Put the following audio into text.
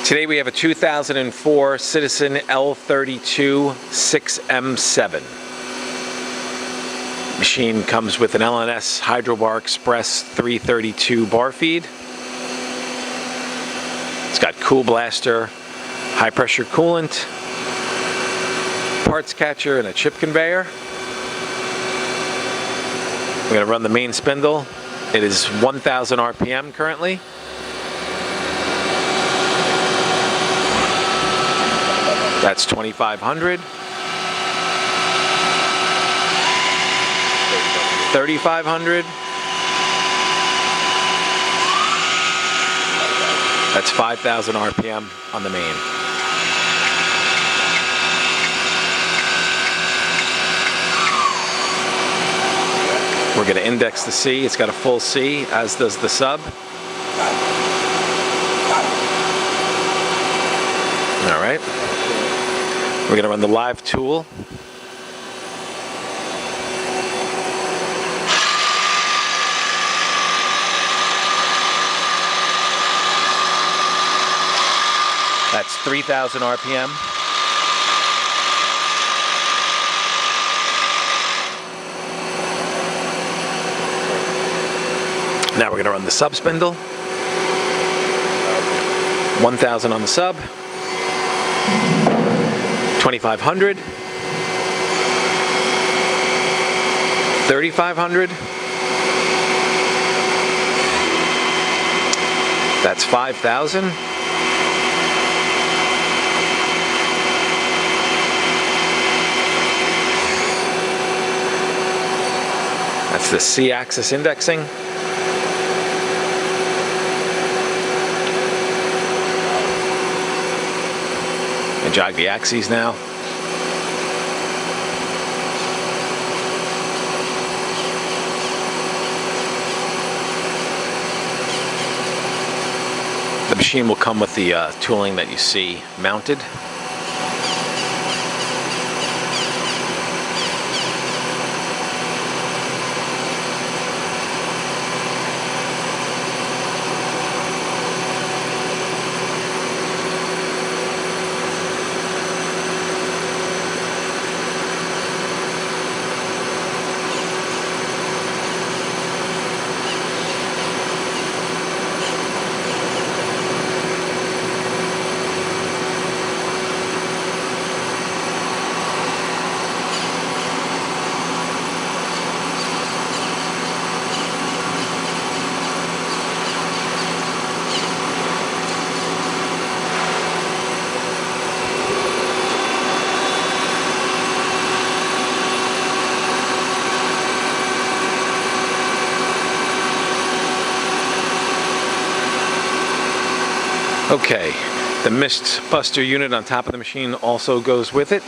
Today we have a 2004 Citizen L32VII. Machine comes with an LNS Hydrobar Express 332 bar feed. It's got Cool Blaster, high pressure coolant, parts catcher, and a chip conveyor. We're going to run the main spindle. It is 1,000 RPM currently. That's 2,500. 3,500. That's 5,000 RPM on the main. We're going to index the C. It's got a full C, as does the sub. All right. We're going to run the live tool. That's 3,000 RPM. Now we're going to run the sub spindle. 1,000 on the sub. 2,500. 3,500. That's 5,000. That's the C-axis indexing. And jog the axes now. The machine will come with the tooling that you see mounted. Okay, the mist buster unit on top of the machine also goes with it.